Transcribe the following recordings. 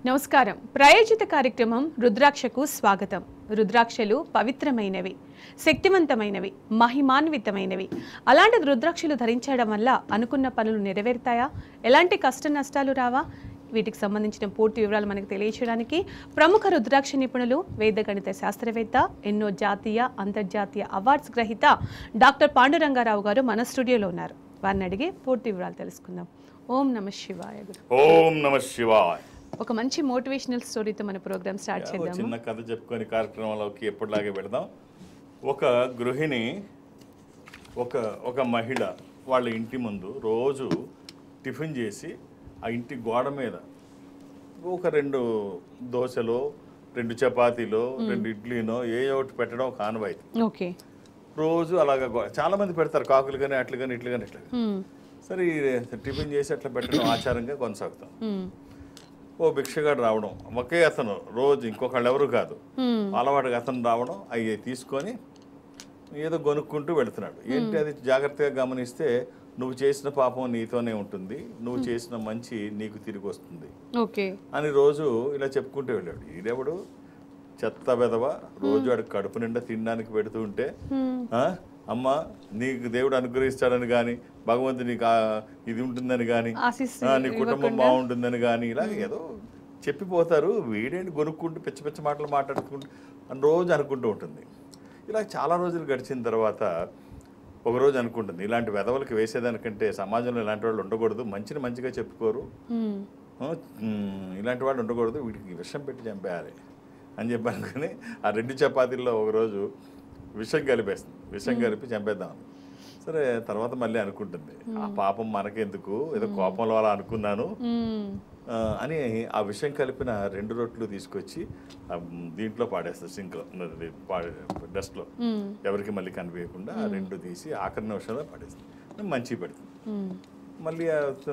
నమస్కారం. ప్రాయోజిత కార్యక్రమం రుద్రాక్షకు స్వాగతం. రుద్రాక్షలు పవిత్రమైనవి, శక్తివంతమైనవి, మహిమాన్వితమైనవి. అలాంటి రుద్రాక్షలు ధరించడం వల్ల అనుకున్న పనులు నెరవేరుతాయా? ఎలాంటి కష్ట నష్టాలు రావా? వీటికి సంబంధించిన పూర్తి వివరాలు మనకు తెలియజేయడానికి ప్రముఖ రుద్రాక్ష నిపుణులు, వేద గణిత శాస్త్రవేత్త, ఎన్నో జాతీయ అంతర్జాతీయ అవార్డ్స్ గ్రహీత డాక్టర్ పాండురంగారావు గారు మన స్టూడియోలో ఉన్నారు. వారిని అడిగి పూర్తి వివరాలు తెలుసుకుందాం. ఓం నమః శివాయ. ఓం నమః శివాయ. ఒక మంచి మోటివేషనల్ స్టోరీతో మన ప్రోగ్రామ్ స్టార్ట్ చేద్దాం. చిన్న కథ చెప్పుకొని కార్యక్రమంలోకి ఎప్పటిలాగే పెడదాం. ఒక గృహిణి, ఒక మహిళ వాళ్ళ ఇంటి ముందు రోజు టిఫిన్ చేసి ఆ ఇంటి గోడ మీద ఒక 2 దోశలో, 2 చపాతీలో, 2 ఇడ్లీనో ఏ ఒకటి పెట్టడం ఒక ఆనవాయితీ. ఓకే. రోజు అలాగా చాలా మంది పెడతారు, కాకులు కానీ అట్లు కానీ ఇట్లు కానీ ఇట్లా. సరే టిఫిన్ చేసి అట్లా పెట్టడం ఆచారంగా కొనసాగుతాం. ఓ భిక్షగాడు రావడం, ఒకే అతను రోజు, ఇంకొకళ్ళు ఎవరు కాదు, అలవాటుగా అతను రావడం, అవి తీసుకొని ఏదో కొనుక్కుంటూ వెళుతున్నాడు. ఏంటి అది జాగ్రత్తగా గమనిస్తే, నువ్వు చేసిన పాపం నీతోనే ఉంటుంది, నువ్వు చేసిన మంచి నీకు తిరిగి వస్తుంది అని రోజు ఇలా చెప్పుకుంటూ వెళ్ళాడు. ఈడెవడు చెత్త వెదవ, రోజు వాడికి కడుపు నిండా తినడానికి పెడుతూ ఉంటే, అమ్మ నీకు దేవుడు అనుగ్రహిస్తాడని కానీ, భగవంతుడు నీకు ఇది ఉంటుందని కానీ, నీ కుటుంబం బాగుంటుందని కానీ ఇలా ఏదో చెప్పిపోతారు. వీడేంటి కొనుక్కుంటూ పిచ్చ పిచ్చ మాటలు మాట్లాడుకుంటూ అని రోజు అనుకుంటూ ఉంటుంది. ఇలా చాలా రోజులు గడిచిన తర్వాత ఒకరోజు అనుకుంటుంది, ఇలాంటి వెధవలకి వేసేదానికంటే సమాజంలో ఇలాంటి వాళ్ళు ఉండకూడదు, మంచిని మంచిగా చెప్పుకోరు, ఇలాంటి వాళ్ళు ఉండకూడదు, వీటికి విషం పెట్టి చంపేయాలి అని చెప్పి అనుకుని ఆ 2 చపాతీల్లో ఒకరోజు విషం కలిపేస్తుంది. విషం కలిపి చంపేద్దాం. సరే తర్వాత మళ్ళీ అనుకుంటుంది, ఆ పాపం మనకెందుకు, ఏదో కోపంలో అలా అనుకున్నాను అని ఆ విషం కలిపిన 2 రొట్టెలు తీసుకొచ్చి దీంట్లో పాడేస్తుంది, సింక్లో, డస్ట్లో, ఎవరికి మళ్ళీ కనిపించకుండా ఆ 2 తీసి ఆఖరి నిమిషంలో పాడేస్తుంది. మంచి పెడుతుంది. మళ్ళీ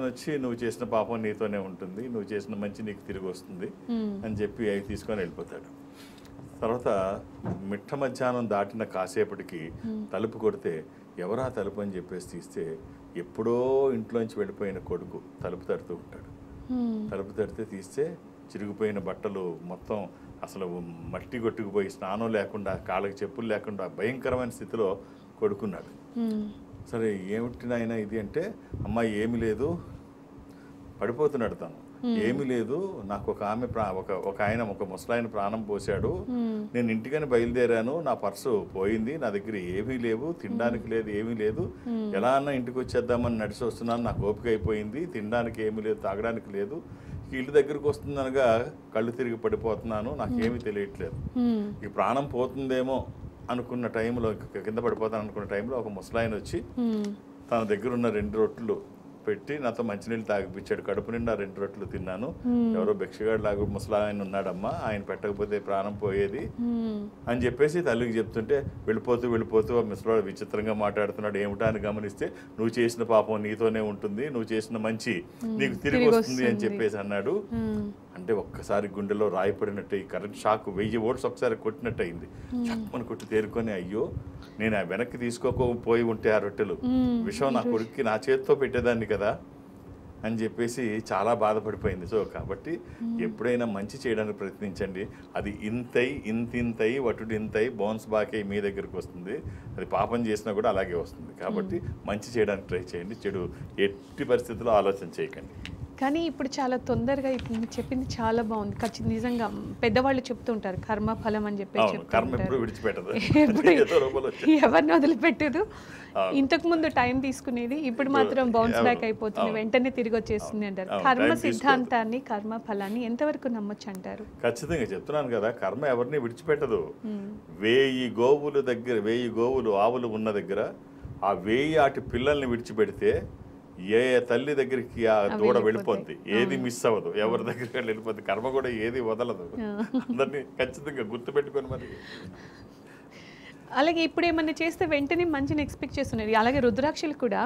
వచ్చి, నువ్వు చేసిన పాపం నీతోనే ఉంటుంది, నువ్వు చేసిన మంచి నీకు తిరిగి వస్తుంది అని చెప్పి అవి తీసుకొని వెళ్ళిపోతాడు. తర్వాత మిట్ట మధ్యాహ్నం దాటిన కాసేపటికి తలుపు కొడితే, ఎవరా తలుపు అని చెప్పేసి తీస్తే, ఎప్పుడో ఇంట్లోంచి వెళ్ళిపోయిన కొడుకు తలుపు తడుతూ ఉంటాడు. తలుపు తడితే తీస్తే చిరిగిపోయిన బట్టలు, మొత్తం అసలు మట్టి కొట్టుకుపోయి, స్నానం లేకుండా, కాళ్ళకి చెప్పులు లేకుండా భయంకరమైన స్థితిలో కొడుకున్నాడు. సరే ఏమిటి నాయన ఇది అంటే, అమ్మాయి ఏమి లేదు, పడిపోతున్నాడు తను. ఏమీ లేదు, నాకు ఒక ఆమె ఒక ఆయన, ఒక ముసలాయన ప్రాణం పోశాడు, నేను ఇంటికని బయలుదేరాను, నా పర్సు పోయింది, నా దగ్గర ఏమీ లేవు, తినడానికి లేదు, ఏమీ లేదు, ఎలా అన్నా ఇంటికి వచ్చేద్దామని నడిచి వస్తున్నాను, నాకు ఓపిక అయిపోయింది, తినడానికి ఏమీ లేదు, తాగడానికి లేదు, ఇల్లు దగ్గరికి వస్తుందనగా కళ్ళు తిరిగి పడిపోతున్నాను, నాకేమీ తెలియట్లేదు, ఈ ప్రాణం పోతుందేమో అనుకున్న టైంలో, కింద పడిపోతాను అనుకున్న టైంలో ఒక ముసలాయన వచ్చి తన దగ్గర ఉన్న 2 రొట్టెలు పెట్టి నాతో మంచినీళ్ళు తాగిపించాడు. కడుపు నిండా 2 రొట్టెలు తిన్నాను. ఎవరో భిక్షగాడు లాగా ముసలాయన ఉన్నాడమ్మా, ఆయన పెట్టకపోతే ప్రాణం పోయేది అని చెప్పేసి తల్లికి చెప్తుంటే, వెళ్ళిపోతూ ఆ ముసలాడు విచిత్రంగా మాట్లాడుతున్నాడు. ఏమిటా అని గమనిస్తే, నువ్వు చేసిన పాపం నీతోనే ఉంటుంది, నువ్వు చేసిన మంచి నీకు తిరిగి వస్తుంది అని చెప్పేసి అన్నాడు. అంటే ఒక్కసారి గుండెలో రాయిపడినట్టు, ఈ కరెంట్ షాక్ 1000 వోల్ట్స్ ఒకసారి కొట్టినట్టు అయింది. చక్కమని కొట్టి తేరుకొని, అయ్యో నేను వెనక్కి తీసుకోకపోయి ఉంటే ఆ రొట్టెలు, విషయం నా కొడుక్కి నా చేతితో పెట్టేదాన్ని కదా అని చెప్పేసి చాలా బాధపడిపోయింది. సో కాబట్టి ఎప్పుడైనా మంచి చేయడానికి ప్రయత్నించండి. అది ఇంతై వటుడింతై బోన్స్ బాకై మీ దగ్గరికి వస్తుంది. అది పాపం చేసినా కూడా అలాగే వస్తుంది. కాబట్టి మంచి చేయడానికి ట్రై చేయండి, చెడు ఎట్టి పరిస్థితుల్లో ఆలోచన చేయకండి. కానీ ఇప్పుడు చాలా తొందరగా, ఇప్పుడు చెప్పింది చాలా బాగుంది. ఖచ్చితంగా నిజంగా పెద్దవాళ్ళు చెప్తూ ఉంటారు, కర్మ ఫలం అని చెప్పేసి ఎవరిని వదిలిపెట్టదు. ఇంతకు ముందు టైం తీసుకునేది, ఇప్పుడు మాత్రం బౌన్స్ బ్యాక్ అయిపోతుంది, వెంటనే తిరిగి వచ్చేస్తుంది అంటారు. కర్మ సిద్ధాంతాన్ని, కర్మ ఫలాన్ని ఎంతవరకు నమ్మొచ్చు అంటారు? ఖచ్చితంగా చెప్తున్నాను కదా, కర్మ ఎవరిని విడిచిపెట్టదు. 1000 గోవులు ఆవులు ఉన్న దగ్గర ఆ 1000 ఆటి పిల్లల్ని విడిచిపెడితే ఏ తల్లి దగ్గరికి ఆ దూడ వెళ్ళిపోద్ది, ఏది మిస్ అవ్వదు, ఎవరి దగ్గరికి వెళ్ళిపోద్ది. కర్మ కూడా ఏది వదలదు. అందరినీ ఖచ్చితంగా గుర్తుపెట్టుకొని మరి. అలాగే ఇప్పుడు ఏమన్నా చేస్తే వెంటనే మంచిని ఎక్స్పెక్ట్ చేస్తున్నారు. అలాగే రుద్రాక్షలు కూడా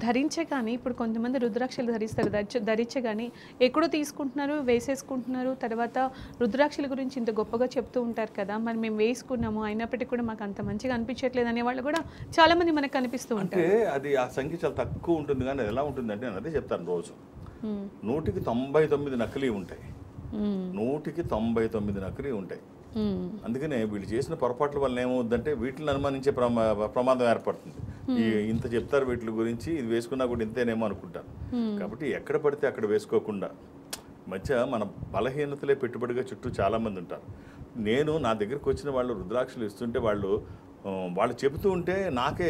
ధరించగానే, ఇప్పుడు కొంతమంది రుద్రాక్షలు ధరిస్తారు, ధరించగానే ఎక్కడో తీసుకుంటున్నారు, వేసేసుకుంటున్నారు. తర్వాత రుద్రాక్షల గురించి ఇంత గొప్పగా చెప్తూ ఉంటారు కదా, మరి మేము వేసుకున్నాము అయినప్పటికీ కూడా మాకు అంత మంచిగా అనిపించట్లేదు అనే వాళ్ళు కూడా చాలా మంది మనకు కనిపిస్తూ ఉంటారు. అది ఆ సంఖ్య చాలా తక్కువ ఉంటుంది. కానీ ఎలా ఉంటుందంటే, అదే చెప్తాను, రోజు 100కి 99 నకిలీ ఉంటాయి. 100కి 99 నకిలీ ఉంటాయి. అందుకనే వీళ్ళు చేసిన పొరపాట్ల వల్ల ఏమవుద్దంటే వీటిని అనుమానించే ప్రమాదం ఏర్పడుతుంది. ఇంత చెప్తారు వీటి గురించి, ఇది వేసుకున్నా కూడా ఇంతేనేమో అనుకుంటారు. కాబట్టి ఎక్కడ పడితే అక్కడ వేసుకోకుండా మధ్య మన బలహీనతలే పెట్టుబడిగా చుట్టూ చాలామంది ఉంటారు. నా దగ్గరికి వచ్చిన వాళ్ళు రుద్రాక్షలు ఇస్తుంటే వాళ్ళు చెబుతూ ఉంటే నాకే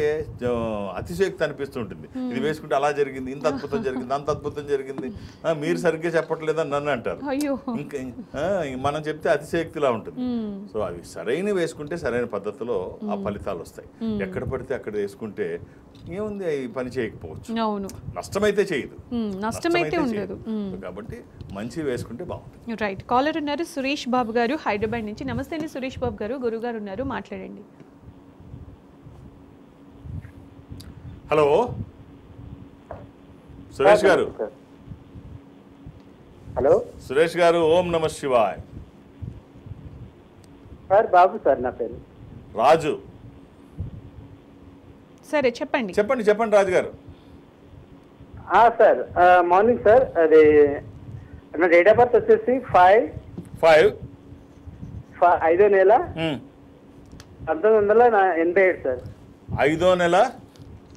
అతిశయోక్తి అనిపిస్తూ ఉంటుంది. ఇది వేసుకుంటే అలా జరిగింది, ఇంత అద్భుతం జరిగింది, అంత అద్భుతం జరిగింది, మీరు సరిగ్గా చెప్పట్లేదని నన్ను అంటారు. ఇంకా మనం చెప్తే అతిశయోక్తిలా ఉంటుంది. సో అవి సరైన వేసుకుంటే సరైన పద్ధతిలో ఆ ఫలితాలు వస్తాయి. ఎక్కడ పడితే అక్కడ వేసుకుంటే ఏముంది, ఈ పని చేయకపోవచ్చు, నష్టమైతే చేయదు, నష్టమైతే ఉండదు. కాబట్టి మంచి వేసుకుంటే బాగుంటుంది. రైట్. కాలర్ ఉన్నారు సురేష్ బాబు గారు హైదరాబాద్ నుంచి. నమస్తే అండి సురేష్ బాబు గారు, గురువు గారు ఉన్నారు, మాట్లాడండి. హలో సురేష్ గారు. హలో సురేష్ గారు, ఓం నమ శివాయ్. సార్ బాబు సార్, నా పేరు రాజు. సరే చెప్పండి. చెప్పండి రాజు గారు. సార్ మార్నింగ్ సార్, అది నా డేట్ ఆఫ్ బర్త్ వచ్చేసి 5వ నెల 1987 సార్. 5వ నెల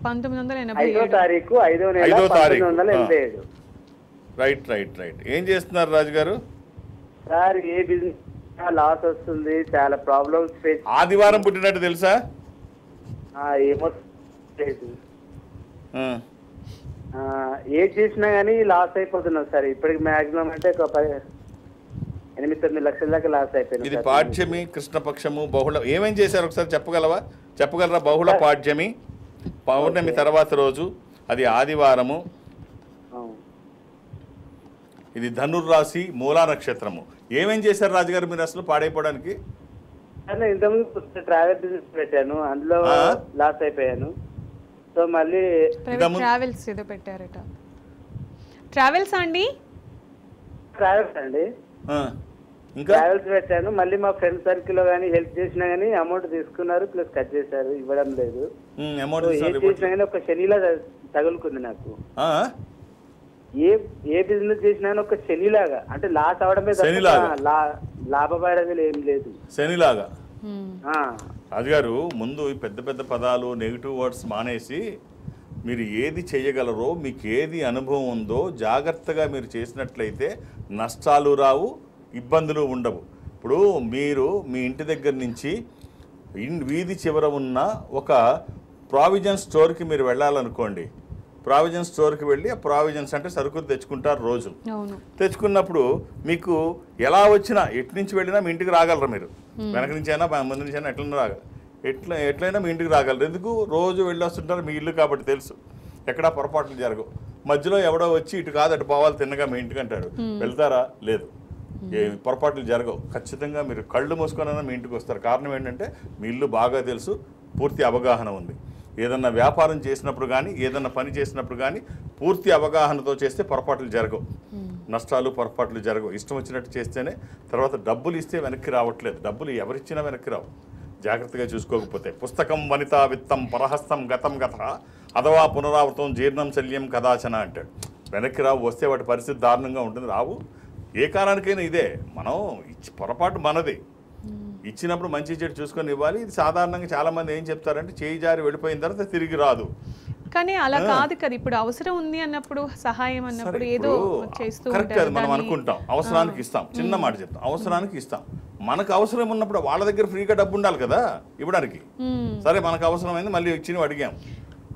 1987 తారీఖు 5వ నెల 1987. రైట్. ఏం చేస్తున్నారు రాజు గారు? సార్ ఏ బిజినెస్ లాస్ వస్తుంది, చాలా ప్రాబ్లమ్స్ ఫేస్. ఆదివారం పుట్టినట్టు తెలుసా? ఏమో ఏది చేసినా కానీ లాస్ అయిపోతున్నాం సార్. ఇప్పటికి మాక్సిమం అంటే ఒక 8-9 లక్షల దాకా లాస్ అయిపోయింది. ఇది పాడ్యమి, కృష్ణపక్షము, బహుళ ఏమేం చేశారు ఒకసారి చెప్పగలరా? బహుళ పాడ్యమి, పౌర్ణమి తర్వాత రోజు, అది ఆదివారము, ఇది ధనుర్రాశి, మూలా నక్షత్రము. ఏమేం చేశారు రాజుగారు మీరు అసలు పాడైపోవడానికి? ఇంతకుముందు ట్రావెల్ బిజినెస్ పెట్టాను, అందులో లాస్ అయిపోయాను. సో మళ్ళీ ట్రావెల్స్ ఏదో పెట్టారట. ట్రావెల్స్ అండి ఇంకా ట్రావెల్స్ పెట్టాను. మళ్ళీ మా ఫ్రెండ్ సర్కిల్ లో కానీ హెల్ప్ చేసినా గానీ అమౌంట్ తీసుకున్నారు, ప్లస్ కట్ చేశారు, ఇవ్వడం లేదు. చేసినా గానీ ఒక శనిలా తగులుకుంది నాకు. ఏ బిజినెస్ చేసినా ఒక శనిలాగా, అంటే లాస్ అవడమే లాభపడేది ఏం లేదు, శనిలాగా. రాజుగారు, ముందు ఈ పెద్ద పదాలు, నెగిటివ్ వర్డ్స్ మానేసి మీరు ఏది చేయగలరో, మీకు ఏది అనుభవం ఉందో జాగ్రత్తగా మీరు చేసినట్లయితే నష్టాలు రావు, ఇబ్బందులు ఉండవు. ఇప్పుడు మీరు మీ ఇంటి దగ్గర నుంచి వీధి చివర ఉన్న ఒక ప్రావిజన్ స్టోర్కి మీరు వెళ్ళాలనుకోండి. ప్రావిజన్ స్టోర్కి వెళ్ళి ఆ ప్రావిజన్స్ అంటే సరుకులు తెచ్చుకుంటారు రోజు. తెచ్చుకున్నప్పుడు మీకు ఎలా వచ్చినా, ఎటు నుంచి వెళ్ళినా మీ ఇంటికి రాగలరు. మీరు వెనక నుంచి అయినా ముందు నుంచి అయినా ఎట్లయినా మీ ఇంటికి రాగలరు. ఎందుకు? రోజు వెళ్ళి వస్తుంటారు, మీ ఇల్లు కాబట్టి తెలుసు, ఎక్కడా పొరపాట్లు జరగవు. మధ్యలో ఎవడో వచ్చి ఇటు కాదు అటు పోవాలి తిన్నగా మీ ఇంటికి అంటారు, వెళ్తారా? లేదు, ఏ పొరపాట్లు జరగవు. ఖచ్చితంగా మీరు కళ్ళు మూసుకొనైనా మీ ఇంటికి వస్తారు. కారణం ఏంటంటే మీ ఇల్లు బాగా తెలుసు, పూర్తి అవగాహన ఉంది. ఏదన్నా వ్యాపారం చేసినప్పుడు కానీ, ఏదన్నా పని చేసినప్పుడు కానీ పూర్తి అవగాహనతో చేస్తే పొరపాట్లు జరగవు, నష్టాలు పొరపాట్లు జరగవు. ఇష్టం వచ్చినట్టు చేస్తేనే. తర్వాత డబ్బులు ఇస్తే వెనక్కి రావట్లేదు, డబ్బులు ఎవరిచ్చినా వెనక్కి రావు జాగ్రత్తగా చూసుకోకపోతే. పుస్తకం వనితా విత్తం పరహస్తం గతం గత అథవా పునరావృతం జీర్ణం శల్యం కదాచన అంటాడు. వెనక్కి రావు, వస్తే వాటి పరిస్థితి దారుణంగా ఉంటుంది. రావు ఏ కారణానికైనా ఇదే. మనం పొరపాటు మనది, ఇచ్చినప్పుడు మంచి చెడు చూసుకొని ఇవ్వాలి. ఇది సాధారణంగా చాలామంది ఏం చెప్తారంటే చేయి జారి వెళ్ళిపోయిన తర్వాత తిరిగి రాదు. కానీ అలా కాదు కదా. ఇప్పుడు అవసరం ఉంది అన్నప్పుడు, సహాయం అన్నప్పుడు ఏదో చేస్తూ కరెక్ట్. అది మనం అనుకుంటాం అవసరానికి ఇస్తాం. చిన్న మాట చెప్తాం, అవసరానికి ఇస్తాం. మనకు అవసరం ఉన్నప్పుడు వాళ్ళ దగ్గర ఫ్రీగా డబ్బు ఉండాలి కదా ఇవ్వడానికి. సరే మనకు అవసరమైంది, మళ్ళీ ఇచ్చి అడిగాం,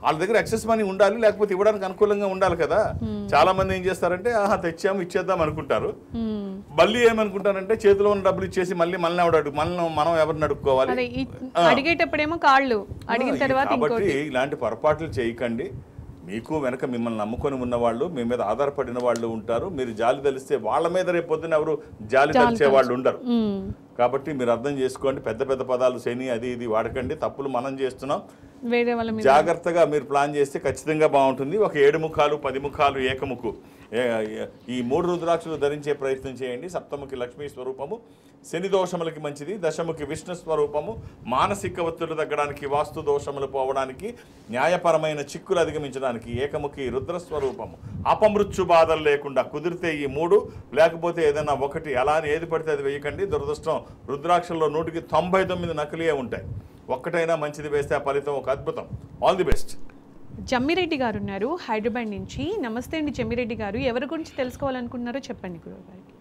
వాళ్ళ దగ్గర ఎక్సెస్ మనీ ఉండాలి, లేకపోతే ఇవ్వడానికి అనుకూలంగా ఉండాలి కదా. చాలా మంది ఏం చేస్తారంటే తెచ్చాము ఇచ్చేద్దాం అనుకుంటారు. మళ్ళీ ఏమనుకుంటారంటే చేతిలో ఉన్న డబ్బులు ఇచ్చేసి మళ్ళీ మనం ఎవరిని అడుక్కోవాలి, అడిగేటప్పుడేమో కాళ్ళు అడిగిన తర్వాత. కాబట్టి ఇలాంటి పొరపాట్లు చేయకండి. మీకు వెనక మిమ్మల్ని నమ్ముకొని ఉన్న వాళ్ళు, మీ మీద ఆధారపడిన వాళ్ళు ఉంటారు. మీరు జాలి తెలిస్తే వాళ్ళ మీద రేపు పొద్దున ఎవరు జాలి తెలిసే వాళ్ళు ఉండరు. కాబట్టి మీరు అర్థం చేసుకోండి. పెద్ద పదాలు శని అది ఇది వాడకండి. తప్పులు మనం చేస్తున్నాం. వేరే వాళ్ళ మీద జాగ్రత్తగా మీరు ప్లాన్ చేస్తే ఖచ్చితంగా బాగుంటుంది. ఒక 7 ముఖాలు 10 ముఖాలు ఏకముఖు ఈ 3 రుద్రాక్షలు ధరించే ప్రయత్నం చేయండి. సప్తముఖి లక్ష్మీ స్వరూపము, శని దోషములకి మంచిది. దశముఖి విష్ణు స్వరూపము, మానసిక ఒత్తిడి తగ్గడానికి, వాస్తు దోషములు పోవడానికి, న్యాయపరమైన చిక్కులు అధిగమించడానికి. ఏకముఖి రుద్రస్వరూపము, అపమృత్యు బాధలు లేకుండా. కుదిరితే ఈ 3, లేకపోతే ఏదైనా ఒకటి. అలానే ఏది పడితే అది వేయకండి. దురదృష్టం రుద్రాక్షల్లో 100కి 99 నకిలీయే ఉంటాయి. ఒక్కటైనా మంచిది వేస్తే ఆ ఫలితం ఒక అద్భుతం. All the best. జమ్మిరెడ్డి గారు ఉన్నారు హైదరాబాద్ నుంచి. నమస్తే అండి జమ్మిరెడ్డి గారు, ఎవరి గురించి తెలుసుకోవాలనుకున్నారో చెప్పండి గురువు గారికి.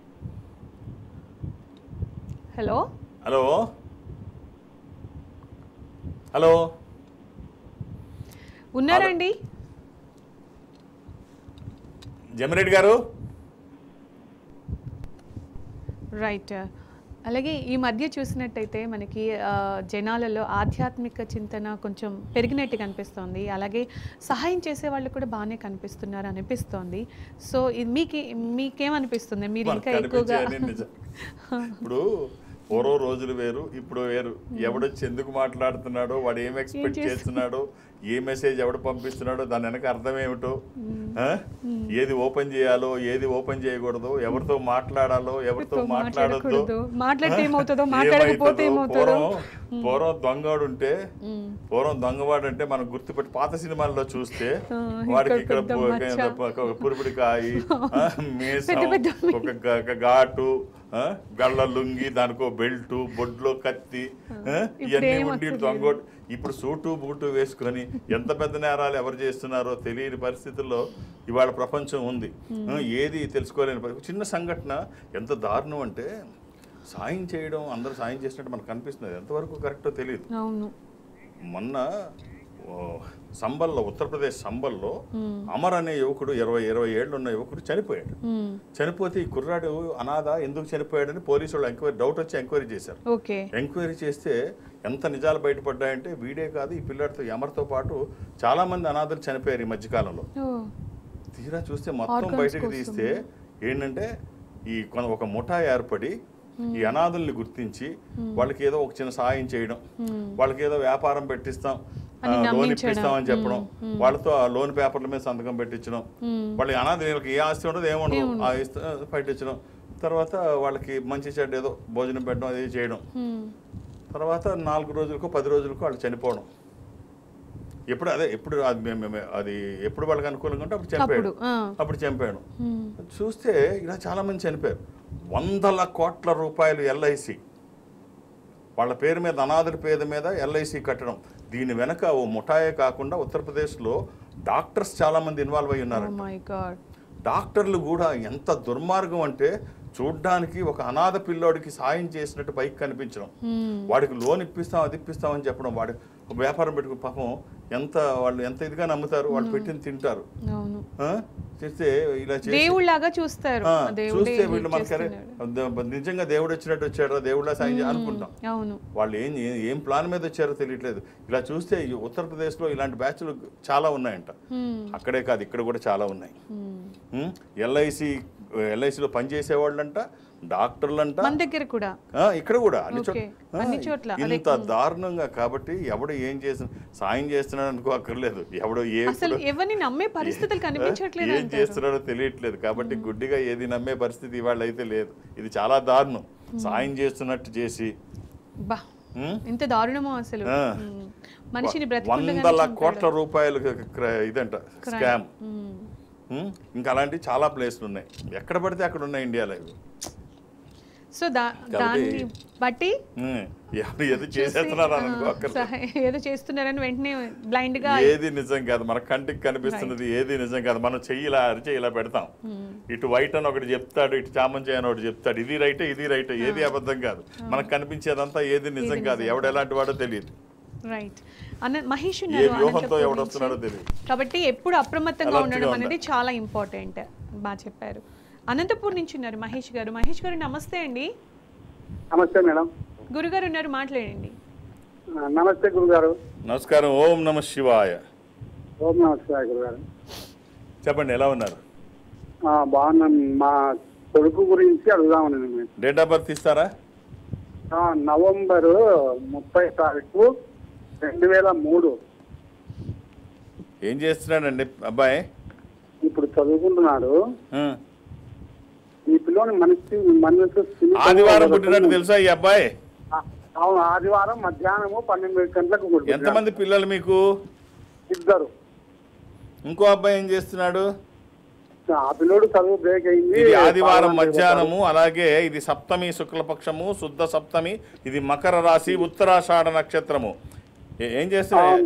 హలో హలో హలో ఉన్నారండి జమ్మిరెడ్డి గారు? రైట్. అలాగే ఈ మధ్య చూసినట్టయితే మనకి జనాలలో ఆధ్యాత్మిక చింతన కొంచెం పెరిగినట్టు కనిపిస్తోంది. అలాగే సహాయం చేసే వాళ్ళు కూడా బాగానే కనిపిస్తున్నారు అనిపిస్తోంది. సో ఇది మీకేమనిపిస్తుంది? మీరు ఇంకా ఎక్కువగా ఇప్పుడు పూర్వం రోజులు వేరు, ఇప్పుడు వేరు. ఎవడొచ్చి ఎందుకు మాట్లాడుతున్నాడో, వాడు ఏం ఎక్స్పెక్ట్ చేస్తున్నాడో, ఏ మెసేజ్ ఎవడు పంపిస్తున్నాడో, దాని వెనక అర్థం ఏమిటో, ఏది ఓపెన్ చేయాలో, ఏది ఓపెన్ చేయకూడదు, ఎవరితో మాట్లాడాలో, ఎవరితో మాట్లాడొద్దు, పూర్వం దొంగవాడుంటే, పూర్వం దొంగవాడంటే మనం గుర్తుపెట్టి పాత సినిమాల్లో చూస్తే వాడికి ఇక్కడ పురుపుడికాయి, మీసం, ఒక ఘాటు, గళ్ళ లుంగి, దానికో బెల్టు, బొడ్లో కత్తి, ఇవన్నీ ఉండి దొంగోడు. ఇప్పుడు సూటు బూటు వేసుకొని ఎంత పెద్ద నేరాలు ఎవరు చేస్తున్నారో తెలియని పరిస్థితుల్లో ఇవాళ ప్రపంచం ఉంది. ఏది తెలుసుకోలేని పరిస్థితి. చిన్న సంఘటన ఎంత దారుణం అంటే, సాయం చేయడం, అందరూ సాయం చేసినట్టు మనకు కనిపిస్తుంది. ఎంతవరకు కరెక్టో తెలియదు. మొన్న సంబల్లో, ఉత్తరప్రదేశ్ సంబల్లో అమర్ అనే యువకుడు, 20 ఏళ్ళు ఉన్న యువకుడు చనిపోయాడు. చనిపోతే ఈ కుర్రాడు అనాథ, ఎందుకు చనిపోయాడని పోలీసు వాళ్ళు డౌట్ వచ్చి ఎంక్వైరీ చేశారు. ఎంక్వైరీ చేస్తే ఎంత నిజాలు బయటపడ్డాయంటే, వీడే కాదు, ఈ పిల్లాడితో అమర్తో పాటు చాలా మంది అనాథలు చనిపోయారు ఈ మధ్యకాలంలో. తీరా చూస్తే మొత్తం బయటకు తీస్తే ఏంటంటే, ఈ ఒక ముఠా ఏర్పడి ఈ అనాథుల్ని గుర్తించి వాళ్ళకి ఏదో ఒక చిన్న సాయం చేయడం, వాళ్ళకి ఏదో వ్యాపారం పెట్టిస్తాం, లోన్ ఇప్పిస్తామని చెప్పడం, వాళ్ళతో ఆ లోన్ పేపర్ల మీద సంతకం పెట్టించడం, వాళ్ళకి అనాథులకి ఏ ఆస్తి ఉండదు, ఏముండదు, ఆ పెట్టించడం, తర్వాత వాళ్ళకి మంచి చెడ్డ ఏదో భోజనం పెట్టడం, అది చేయడం. తర్వాత 4 రోజులకో 10 రోజులకో వాళ్ళు చనిపోవడం. ఎప్పుడు అది ఎప్పుడు వాళ్ళకి అనుకూలంగా ఉంటే అప్పుడు చంపాడు. చూస్తే ఇలా చాలా మంది చనిపోయారు. 100 కోట్ల రూపాయలు LIC వాళ్ళ పేరు మీద, అనాథుల పేరు మీద LIC కట్టడం. దీని వెనక ఓ ముఠాయే కాకుండా ఉత్తరప్రదేశ్లో డాక్టర్స్ చాలా మంది ఇన్వాల్వ్ అయి ఉన్నారు. డాక్టర్లు కూడా ఎంత దుర్మార్గం అంటే, చూడ్డానికి ఒక అనాథ పిల్లోడికి సాయం చేసినట్టు పైకి కనిపించడం, వాడికి లోన్ ఇప్పిస్తాం, అది ఇప్పిస్తామని చెప్పడం, వాడి వ్యాపారం పెట్టుకుని పాపం వాళ్ళు ఎంత ఇదిగా నమ్ముతారు, వాళ్ళు పెట్టింది తింటారు. చేస్తే ఇలా చూస్తే వీళ్ళు మనకు నిజంగా దేవుడు వచ్చినట్టు వచ్చాడో, దేవుళ్ళ సాయం అనుకుంటాం. వాళ్ళు ఏం ప్లాన్ మీద వచ్చారో తెలియట్లేదు. ఇలా చూస్తే ఉత్తరప్రదేశ్లో ఇలాంటి బ్యాచ్లు చాలా ఉన్నాయంట. అక్కడే కాదు, ఇక్కడ కూడా చాలా ఉన్నాయి. LICలో పనిచేసేవాళ్ళంట, డాక్టర్లంట, మన దగ్గర కూడా, ఇక్కడ కూడా అన్ని చోట్ల ఇంత దారుణంగా. కాబట్టి ఎవడు ఏం చేసిన సాయం చేస్తున్నాడు అనుకో అక్కర్లేదు, ఎవడో ఎవరిని నమ్మే పరిస్థితులు కనిపించట్లేదు, ఏం చేస్తున్నాడో తెలియట్లేదు. కాబట్టి గుడ్డిగా ఏది నమ్మే పరిస్థితి ఇవాళ అయితే లేదు. ఇది చాలా దారుణం. సాయం చేస్తున్నట్టు చేసి ఇంత దారుణమో అసలు. మనిషిని 100 కోట్ల రూపాయలు ఇదంట స్కామ్. ఇంకా అలాంటి చాలా ప్లేస్లు ఉన్నాయి, ఎక్కడ పడితే అక్కడ ఉన్నాయి ఇండియాలో ఇవి. సో దాన్ని బట్టి ఏదో చేస్తున్నారని వెంటనే బ్లైండ్ గా, ఏది నిజం కాదు, మన కంటికి కనిపిస్తున్నది ఏది నిజం కాదు. మనం చెయ్యిలా అరిచే ఇలా పెడతాం. ఇటు వైట్ అని ఒకటి చెప్తాడు, ఇటు చామంచి అని ఒకటి చెప్తాడు. ఇది రైటే, ఇది రైటే, ఏది అబద్ధం కాదు. మనకు కనిపించేదంతా ఏది నిజం కాదు. ఎవడు ఎలాంటి వాడో తెలియదు. రైట్. మహేష్ వస్తున్నాడో తెలియదు. కాబట్టి ఎప్పుడు అప్రమత్తంగా ఉండడం అనేది చాలా ఇంపార్టెంట్. బాగా చెప్పారు. అనంతపూర్ నుంచి ఉన్నారు మహేష్ గారు. మహేష్ గారు నమస్తే అండి. నమస్తే మేడం. గురుగారు ఉన్నారు, మాట్లాడండి. నమస్తే గురుగారు. నమస్కారం. ఓం నమ శివాయ. ఓం నమ శివాయ గురుగారు. చెప్పండి, ఎలా ఉన్నారు? బాగున్నాను. మా కొడుకు గురించి అడుగుదామని. డేట్ ఆఫ్ బర్త్ ఇస్తారా? నవంబర్ 30 తారీఖు 2003. ఏం చేస్తున్నాడండి అబ్బాయి? ఇప్పుడు చదువుకుంటున్నాడు. ఈ పిల్లోని ఆదివారం పుట్టినట్టు తెలుసా ఈ అబ్బాయి? అవును, ఆదివారం మధ్యాహ్నము 12 గంటలకు. ఎంతమంది పిల్లలు మీకు? 2. ఇంకో అబ్బాయి ఏం చేస్తున్నాడు? ఆ పిల్లోడు చదువు బ్రేక్ అయింది. ఇది ఆదివారం మధ్యాహ్నము, అలాగే ఇది సప్తమి శుక్లపక్షము, శుద్ధ సప్తమి, ఇది మకర రాశి, ఉత్తరాషాఢ నక్షత్రము. ఏం చేస్తున్నాడు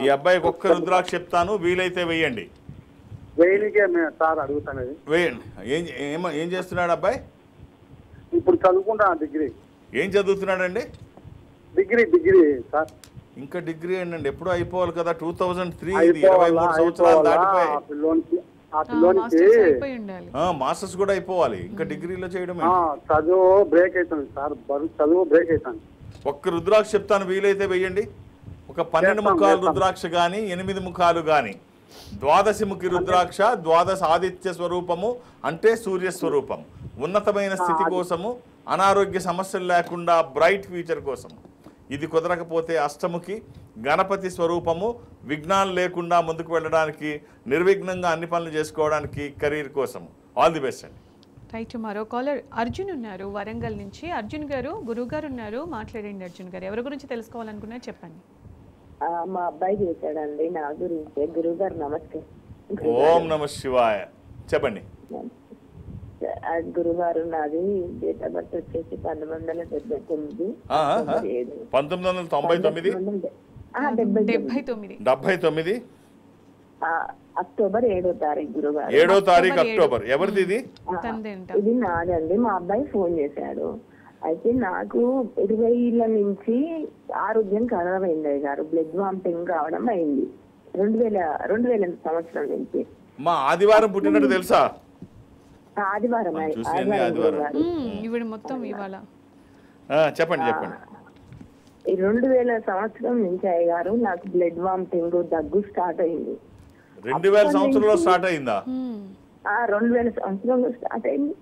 ఈ అబ్బాయికి? ఒక్క రుద్రాక్ష చెప్తాను, వీలైతే వేయండి. సార్ అడుగుతాను, వేయండి. ఏం చేస్తున్నాడు అబ్బాయి? ఇప్పుడు చదువుకుంటాను, డిగ్రీ. ఏం చదువుతున్నాడండి? Degree sir. ఇంకా డిగ్రీ అండి, ఎప్పుడూ అయిపోవాలి కదా. 2003, ఇది 23 సంవత్సరాలు దాటిపోయాయి. మాస్టర్స్ కూడా అయిపోవాలి, ఇంకా డిగ్రీలో చేయడం. చదువు బ్రేక్ అవుతుంది సార్, చదువు బ్రేక్ అవుతుంది. ఒక్క రుద్రాక్ష చెప్తాను, వీలైతే వేయండి. ఒక 12 ముఖాలు రుద్రాక్ష గాని 8 ముఖాలు గాని, ద్వాదశిముఖి రుద్రాక్ష, ద్వాదశ ఆదిత్య స్వరూపము అంటే సూర్య స్వరూపం, ఉన్నతమైన స్థితి కోసము, అనారోగ్య సమస్యలు లేకుండా బ్రైట్ ఫ్యూచర్ కోసం. ఇది కుదరకపోతే అష్టముఖి గణపతి స్వరూపము, విఘ్నాలు లేకుండా ముందుకు వెళ్ళడానికి, నిర్విఘ్నంగా అన్ని పనులు చేసుకోవడానికి, కెరీర్ కోసం. ఆల్ ది బెస్ట్ అండి. రైట్, మరో కాలర్ అర్జున్ ఉన్నారు వరంగల్ నుంచి. అర్జున్ గారు, గురువు గారు ఉన్నారు, మాట్లాడండి. అర్జున్ గారు, ఎవరి గురించి తెలుసుకోవాలనుకున్నారు చెప్పండి. మా అబ్బాయి చేశాడండి నా గురించి. గురువు గారు నమస్తే. ఓం నమ శివాయ, చెప్పండి. గురుగారు, నాది డేట్ ఆఫ్ బర్త్ వచ్చేసి 1979. 1999 79 అక్టోబర్ 7వ తారీఖు గురుగారు. 7వ తారీఖు అక్టోబర్. ఎవరిది ఇది? ఇది నాదండి. మా అబ్బాయి ఫోన్ చేశాడు. అయితే నాకు 20 ఏళ్ల నుంచి ఆరోగ్యం ఖరాబ్ అయింది గారు. బ్లడ్ వామిటింగ్ రావడం అయింది 2000 సంవత్సరం నుంచి. మా ఆదివారం పుట్టినట్టు తెలుసా? ఆదివారం చెప్పండి. 2000 సంవత్సరం నుంచి అయ్యారు నాకు బ్లడ్ వామిటింగ్, దగ్గు స్టార్ట్ అయింది. 2000 సంవత్సరంలో స్టార్ట్ అయిందా? 2000 సంవత్సరంలో స్టార్ట్ అయింది.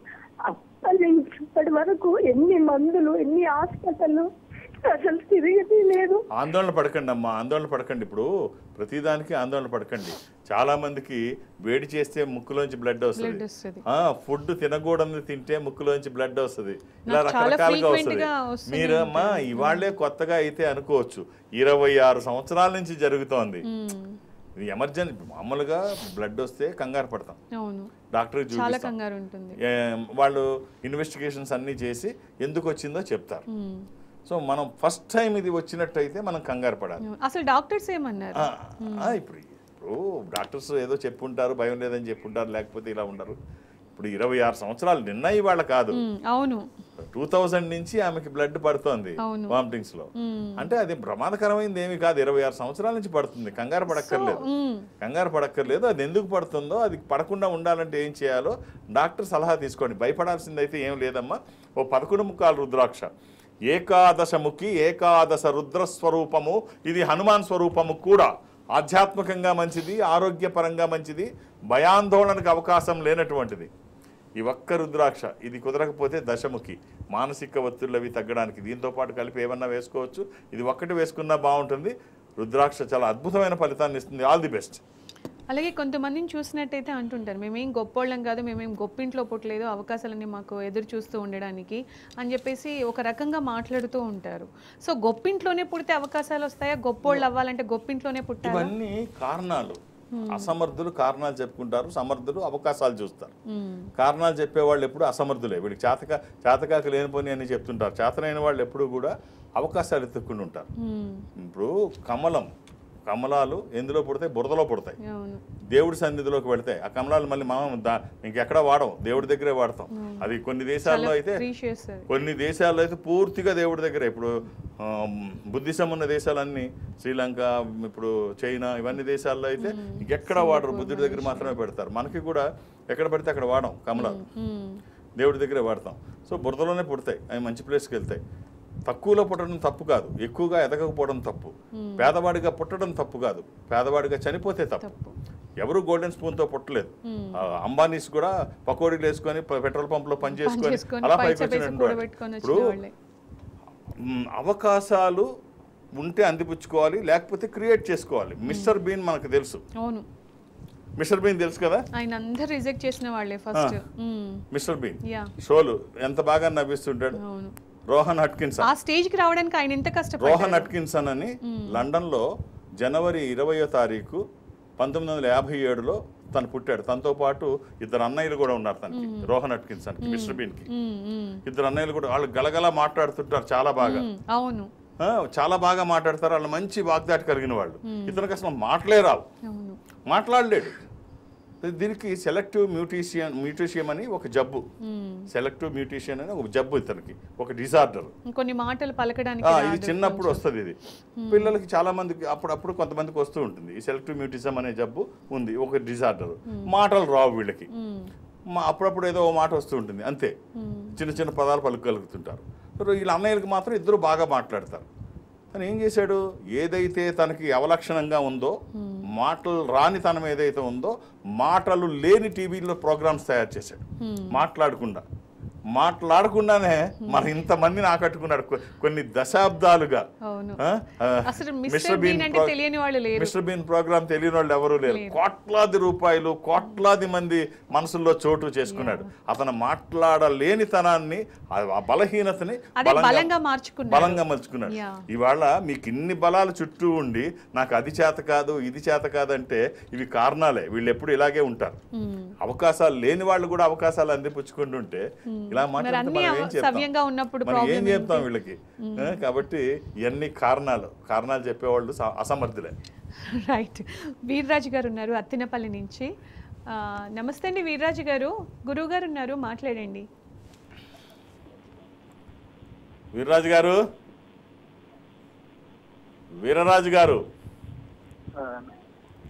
అప్పటి నుంచి ఇప్పటి వరకు ఎన్ని మందులు, ఎన్ని హాస్పిటల్, అసలు తిరిగి లేదు. ఆందోళన పడకండి అమ్మా, ఆందోళన పడకండి. ఇప్పుడు ప్రతిదానికి ఆందోళన పడకండి. చాలా మందికి వేడి చేస్తే ముక్కులోంచి బ్లడ్ వస్తుంది, ఫుడ్ తినకూడదు తింటే ముక్కులోంచి బ్లడ్ వస్తుంది, ఇలా రకరకాలుగా వస్తుంది. మీరు అమ్మా ఇవాళ్లే కొత్తగా అయితే అనుకోవచ్చు, 26 సంవత్సరాల నుంచి జరుగుతోంది. ఇది ఎమర్జెన్సీ. మామూలుగా బ్లడ్ వస్తే కంగారు పడతాం, డాక్టర్కి చూపిస్తాం, వాళ్ళు ఇన్వెస్టిగేషన్స్ అన్నీ చేసి ఎందుకు వచ్చిందో చెప్తారు. సో మనం ఫస్ట్ టైం ఇది వచ్చినట్టయితే మనం కంగారు పడాలి. అసలు డాక్టర్స్ ఏమన్నారు? ఇప్పుడు డాక్టర్స్ ఏదో చెప్పుంటారు, భయం లేదని చెప్పుంటారు, లేకపోతే ఇలా ఉండరు. ఇప్పుడు 26 సంవత్సరాలు నిన్న ఇవాళ కాదు, అవును 2000 నుంచి ఆమెకి బ్లడ్ పడుతోంది వామిటింగ్స్ లో. అంటే అది ప్రమాదకరమైంది ఏమి కాదు, 26 సంవత్సరాల నుంచి పడుతుంది. కంగారు పడక్కర్లేదు. అది ఎందుకు పడుతుందో, అది పడకుండా ఉండాలంటే ఏం చేయాలో డాక్టర్ సలహా తీసుకోండి. భయపడాల్సింది అయితే ఏం లేదమ్మా. ఓ 11 ముఖాలు రుద్రాక్ష, ఏకాదశముఖి, ఏకాదశ రుద్ర స్వరూపము, ఇది హనుమాన్ స్వరూపము కూడా. ఆధ్యాత్మికంగా మంచిది, ఆరోగ్యపరంగా మంచిది, భయాందోళనకు అవకాశం లేనటువంటిది. ఈ ఒక్క రుద్రాక్ష. ఇది కుదరకపోతే దశముఖి, మానసిక ఒత్తిళ్ళు అవి తగ్గడానికి. దీంతో పాటు కలిపి ఏమన్నా వేసుకోవచ్చు. ఇది ఒక్కటి వేసుకున్నా బాగుంటుంది. రుద్రాక్ష చాలా అద్భుతమైన ఫలితాన్ని ఇస్తుంది. All the best. అలాగే కొంతమందిని చూసినట్టయితే అంటుంటారు, మేమేం గొప్పోళ్ళం కాదు, మేమేం గొప్పింట్లో పుట్టలేదు, అవకాశాలన్నీ మాకు ఎదురు చూస్తూ ఉండడానికి అని చెప్పేసి ఒక రకంగా మాట్లాడుతూ ఉంటారు. సో గొప్పింట్లోనే పుడితే అవకాశాలు వస్తాయా? గొప్పోళ్ళు అవ్వాలంటే గొప్పింట్లోనే పుట్టాలి? ఇవన్నీ కారణాలు. అసమర్థులు కారణాలు చెప్పుకుంటారు, సమర్థులు అవకాశాలు చూస్తారు. కారణాలు చెప్పేవాళ్ళు ఎప్పుడు అసమర్థులే. వీడికి చేతకాక లేనిపోని అని చెప్తుంటారు. చేతనైన వాళ్ళు ఎప్పుడు కూడా అవకాశాలు ఎత్తుక్కుని ఉంటారు. ఇప్పుడు కమలాలు ఎందులో పుడతాయి? బురదలో పుడతాయి. దేవుడి సన్నిధిలోకి వెళతాయి ఆ కమలాలు మళ్ళీ మనం ఇంకెక్కడ వాడం, దేవుడి దగ్గరే వాడతాం. అది కొన్ని దేశాల్లో అయితే పూర్తిగా దేవుడి దగ్గరే. ఇప్పుడు బుద్ధిజం ఉన్న దేశాలన్నీ, శ్రీలంక, ఇప్పుడు చైనా, ఇవన్నీ దేశాల్లో అయితే ఇంకెక్కడ వాడరు, బుద్ధుడి దగ్గర మాత్రమే పెడతారు. మనకి కూడా ఎక్కడ పడితే అక్కడ వాడం కమలాలు, దేవుడి దగ్గరే వాడతాం. సో బురదలోనే పుడతాయి, అవి మంచి ప్లేస్కి వెళ్తాయి. తక్కువలో పుట్టడం తప్పు కాదు, ఎక్కువగా ఎదగకపోవడం తప్పు. పేదవాడిగా పుట్టడం తప్పు కాదు, పేదవాడిగా చనిపోతే తప్పు. ఎవరు గోల్డెన్ స్పూన్తో పుట్టలేదు. అంబానీస్ కూడా పకోడీలు వేసుకొని పెట్రోల్ పంపులో పనిచేసుకొని అలా పైకి వచ్చినట్టు. ఇప్పుడు అవకాశాలు ఉంటే అందిపుచ్చుకోవాలి, లేకపోతే క్రియేట్ చేసుకోవాలి. మిస్టర్ బీన్ మనకు తెలుసు. అవును, మిస్టర్ బీన్ తెలుసు కదా, ఆయన అందరు రిజెక్ట్ చేసిన వాళ్ళే ఫస్ట్. మిస్టర్ బీన్ యా, షోలు ఎంత బాగా నవ్విస్తుంటాడు. అవును. రోహన్ అట్కిన్సన్, ఆ స్టేజ్ కి రావడానికి ఆయన ఎంత కష్టపడ్డారు. రోహన్ అట్కిన్సన్ అని లండన్లో జనవరి 20వ తారీఖు 1957లో తను పుట్టాడు. తనతో పాటు ఇద్దరు అన్నయ్యలు కూడా ఉన్నారు తనకి, రోహన్ అట్కిన్సన్కి, మిస్టర్ బీన్కి. ఇద్దరు అన్నయ్యలు కూడా, వాళ్ళు గలగలా మాట్లాడుతుంటారు చాలా బాగా. అవును, చాలా బాగా మాట్లాడతారు. వాళ్ళు మంచి వాగ్దాటి కలిగిన వాళ్ళు. ఇతనికి అసలు మాటలే రావు, అవును. మాట్లాడలేడు. దీనికి సెలెక్టివ్ మ్యూటీషియం అని ఒక జబ్బు, సెలెక్టివ్ మ్యూటీషియన్ అని ఒక జబ్బు, ఇతనికి ఒక డిజార్డర్. కొన్ని మాటలు పలకడానికి ఇది చిన్నప్పుడు వస్తుంది. ఇది పిల్లలకి చాలా మందికి అప్పుడప్పుడు కొంతమందికి వస్తూ ఉంటుంది. ఈ సెలెక్టివ్ మ్యూటిజం అనే జబ్బు ఉంది, ఒక డిజార్డర్. మాటలు రావు వీళ్ళకి. అప్పుడప్పుడు ఏదో ఓ మాట వస్తూ ఉంటుంది అంతే, చిన్న చిన్న పదాలు పలుకగలుగుతుంటారు. వీళ్ళ అన్నయ్యలకు మాత్రం ఇద్దరు బాగా మాట్లాడతారు. తను ఏం చేశాడు, ఏదైతే తనకి అవలక్షణంగా ఉందో, మాటలు రానితనం ఏదైతే ఉందో, మాటలు లేని టీవీలో ప్రోగ్రామ్స్ తయారు చేశాడు. మాట్లాడకుండానే మన ఇంతమందిని ఆకట్టుకున్నాడు కొన్ని దశాబ్దాలుగా. మిస్టర్ బీన్ ప్రోగ్రామ్ తెలియని వాళ్ళు ఎవరూ లేరు. కోట్లాది రూపాయలు, కోట్లాది మంది మనసుల్లో చోటు చేసుకున్నాడు. అతను మాట్లాడలేనితనాన్ని, ఆ బలహీనతని బలంగా మలుచుకున్నాడు. ఇవాళ మీకు ఇన్ని బలాలు చుట్టూ ఉండి నాకు అది చేత కాదు, ఇది చేత కాదంటే ఇవి కారణాలే. వీళ్ళు ఎప్పుడు ఇలాగే ఉంటారు. అవకాశాలు లేని వాళ్ళు కూడా అవకాశాలు అందిపుచ్చుకుంటుంటే ఇలా మాట్లాడితే మనం ఏం చెప్తాం వీళ్ళకి? కాబట్టి ఇవన్నీ కారణాలు చెప్పేవాళ్ళు అసమర్థులే. రైట్. వీర్రాజు గారు ఉన్నారు అత్తినపల్లి నుంచి. నమస్తే అండి వీర్రాజు గారు, గురువు గారు ఉన్నారు, మాట్లాడండి. వీర్రాజు గారు, వీరరాజు గారు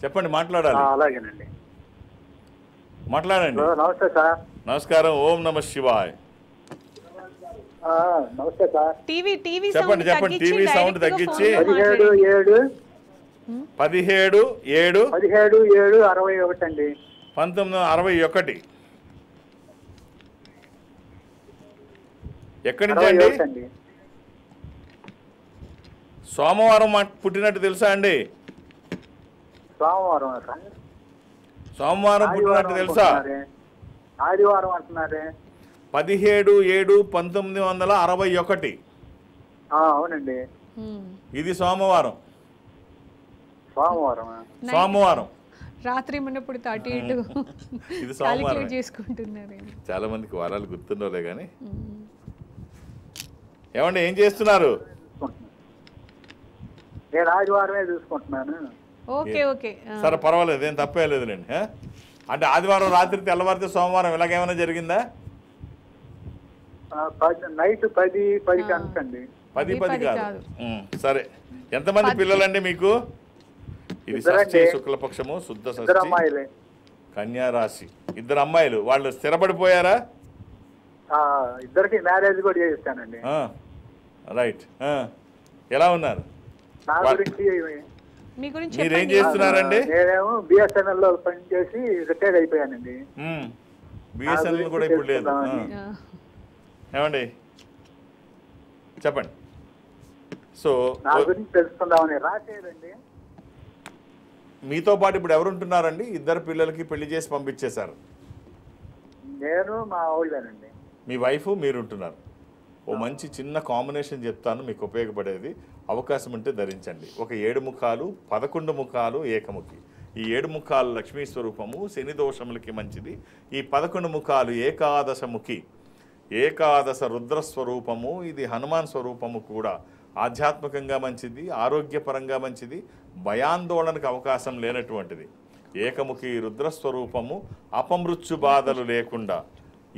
చెప్పండి, మాట్లాడాలి. అలాగేనండి, మాట్లాడండి. నమస్తే సార్. నమస్కారం. ఓం నమ శివాయ్. నమస్తే సార్. టీవీ చెప్పండి టీవీ సౌండ్ తగ్గించి. 17/7/61 అండి. 1961. ఎక్కడి నుంచి అండి? సోమవారం పుట్టినట్టు తెలుసా అండి? సోమవారం పుట్టినట్టు తెలుసా? ఆదివారం అంటున్నారే. 17/7/1961. అవునండి, ఇది సోమవారం. రాత్రి మున్నప్పుడు 32 ఇది సోమవారం చేసుకుంటున్నారు. చాలా మందికి వారాలు గుర్తుండలే కానీ. ఏమండి ఏం చేస్తున్నారు? నేను ఆదివారమే చూసుకుంటున్నాను. ఓకే ఓకే, సరే పర్వాలేదు, ఏం తప్పే లేదులేండి. అంటే ఆదివారం రాత్రి తెల్లవారితే సోమవారం ఇలాగేమైనా జరిగిందా? నైట్ 10 అండి. 10 కాదు. సరే, ఎంతమంది పిల్లలండి మీకు? ఇది షష్ఠి శుక్లపక్షము, శుద్ధ షష్ఠి, కన్యా రాశి. 2 అమ్మాయిలు. వాళ్ళు స్థిరపడిపోయారా? ఇద్దరికి మ్యారేజ్ కూడా చేయిస్తానండి. రైట్. ఎలా ఉన్నారు? మీరేం చేస్తున్నారండి? నేనేమో బిఎస్ఎన్ఎల్ లో పనిచేసి రిటైర్ అయిపోయానండి. బిఎస్ఎన్ఎల్ కూడా ఇప్పుడు లేదు. ఏమండి చెప్పండి. సో నా గురించి తెలుసుకుందామని రాసేదండి. మీతో పాటు ఇప్పుడు ఎవరు ఉంటున్నారండి? 2 పిల్లలకి పెళ్లి చేసి పంపించేశారు. నేను మా ఊళ్ళోనండి. మీ వైఫ్ మీరు ఉంటున్నారు. ఓ మంచి చిన్న కాంబినేషన్ చెప్తాను, మీకు ఉపయోగపడేది. అవకాశం ఉంటే ధరించండి. ఒక 7 ముఖాలు, 11 ముఖాలు ఏకముఖి. ఈ 7 ముఖాలు లక్ష్మీ స్వరూపము, శని దోషములకి మంచిది. ఈ 11 ముఖాలు ఏకాదశముఖి, ఏకాదశ రుద్రస్వరూపము. ఇది హనుమాన్ స్వరూపము కూడా. ఆధ్యాత్మికంగా మంచిది, ఆరోగ్యపరంగా మంచిది, భయాందోళనకు అవకాశం లేనటువంటిది. ఏకముఖి రుద్రస్వరూపము, అపమృత్యు బాధలు లేకుండా.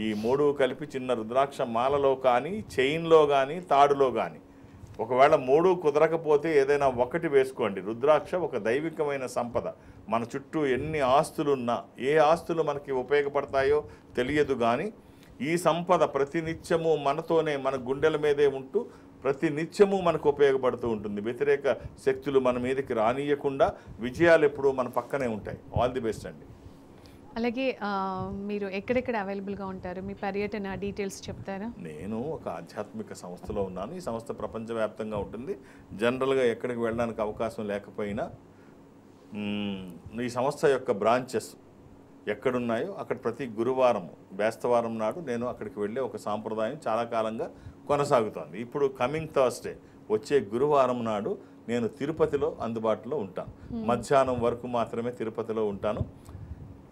ఈ 3 కలిపి చిన్న రుద్రాక్ష మాలలో కానీ, చైన్లో కానీ, తాడులో కానీ. ఒకవేళ 3 కుదరకపోతే ఏదైనా ఒకటి వేసుకోండి. రుద్రాక్ష ఒక దైవికమైన సంపద. మన చుట్టూ ఎన్ని ఆస్తులున్నా, ఏ ఆస్తులు మనకి ఉపయోగపడతాయో తెలియదు కానీ ఈ సంపద ప్రతినిత్యము మనతోనే, మన గుండెల మీదే ఉంటూ ప్రతినిత్యము మనకు ఉపయోగపడుతూ ఉంటుంది. వ్యతిరేక శక్తులు మన మీదకి రానియకుండా విజయాలు ఎప్పుడూ మన పక్కనే ఉంటాయి. ఆల్ ది బెస్ట్ అండి. అలాగే మీరు ఎక్కడెక్కడ అవైలబుల్గా ఉంటారు, మీ పర్యటన డీటెయిల్స్ చెప్తారా? నేను ఒక ఆధ్యాత్మిక సంస్థలో ఉన్నాను. ఈ సంస్థ ప్రపంచవ్యాప్తంగా ఉంటుంది. జనరల్గా ఎక్కడికి వెళ్ళడానికి అవకాశం లేకపోయినా ఈ సంస్థ యొక్క బ్రాంచెస్ ఎక్కడున్నాయో అక్కడ ప్రతి గురువారం బేస్తవారం నాడు నేను అక్కడికి వెళ్ళే ఒక సాంప్రదాయం చాలా కాలంగా కొనసాగుతోంది. ఇప్పుడు కమింగ్ థర్స్డే వచ్చే గురువారం నాడు నేను తిరుపతిలో అందుబాటులో ఉంటాను. మధ్యాహ్నం వరకు మాత్రమే తిరుపతిలో ఉంటాను.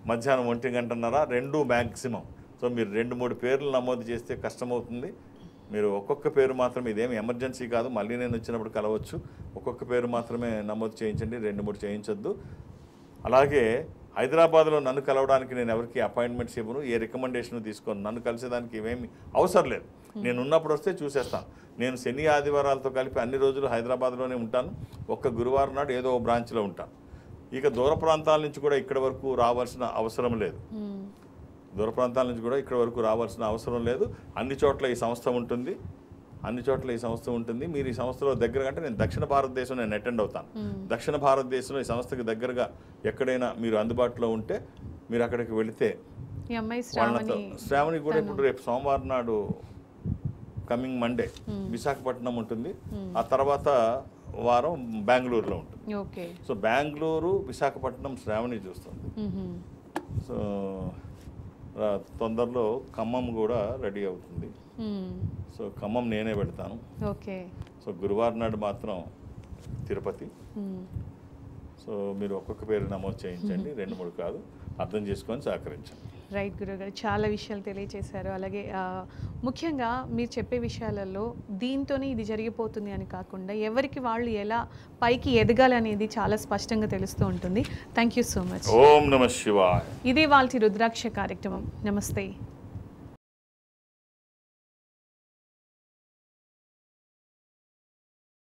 మధ్యాహ్నం 1:30 2 మ్యాక్సిమం. సో మీరు 2-3 పేర్లు నమోదు చేస్తే కష్టమవుతుంది. మీరు ఒక్కొక్క పేరు మాత్రమే, ఇదేమి ఎమర్జెన్సీ కాదు, మళ్ళీ నేను వచ్చినప్పుడు కలవచ్చు. ఒక్కొక్క పేరు మాత్రమే నమోదు చేయించండి, 2-3 చేయించొద్దు. అలాగే హైదరాబాద్లో నన్ను కలవడానికి నేను ఎవరికి అపాయింట్మెంట్స్ ఇవ్వను, ఏ రికమెండేషన్ తీసుకోను. నన్ను కలిసేదానికి ఇవేమి అవసరం లేదు. నేను ఉన్నప్పుడు వస్తే చూసేస్తాను. నేను శని ఆదివారాలతో కలిపి అన్ని రోజులు హైదరాబాద్లోనే ఉంటాను. ఒక్క గురువారం నాడు ఏదో ఒక బ్రాంచ్లో ఉంటాను. ఇక దూర ప్రాంతాల నుంచి కూడా ఇక్కడ వరకు రావాల్సిన అవసరం లేదు. దూర ప్రాంతాల నుంచి కూడా ఇక్కడ వరకు రావాల్సిన అవసరం లేదు. అన్ని చోట్ల ఈ సంస్థ ఉంటుంది. మీరు ఈ సంస్థలో దగ్గర అంటే నేను దక్షిణ భారతదేశం నేను అటెండ్ అవుతాను. దక్షిణ భారతదేశంలో ఈ సంస్థకి దగ్గరగా ఎక్కడైనా మీరు అందుబాటులో ఉంటే మీరు అక్కడికి వెళితే శ్రావణి కూడా ఇప్పుడు రేపు సోమవారం నాడు కమింగ్ మండే విశాఖపట్నం ఉంటుంది. ఆ తర్వాత వారం బెంగళూరులో ఉంటుంది. సో బెంగళూరు, విశాఖపట్నం శ్రావణి చూస్తుంది. సో తొందరలో ఖమ్మం కూడా రెడీ అవుతుంది. సో ఖమ్మం నేనే పెడతాను. సో గురువారం నాడు మాత్రం తిరుపతి. సో మీరు ఒక్కొక్క పేరు నమోదు చేయించండి, 2-3 కాదు, అర్థం చేసుకొని సహకరించండి. రైట్ గురుగారు, చాలా విషయాలు తెలియజేశారు. అలాగే ముఖ్యంగా మీరు చెప్పే విషయాలలో దీంతోనే ఇది జరిగిపోతుంది అని కాకుండా ఎవరికి వాళ్ళు ఎలా పైకి ఎదగాలనేది చాలా స్పష్టంగా తెలుస్తూ ఉంటుంది. Thank you so much. ఓం నమః శివాయ. ఇదే వాళ్ళ రుద్రాక్ష కార్యక్రమం. నమస్తే.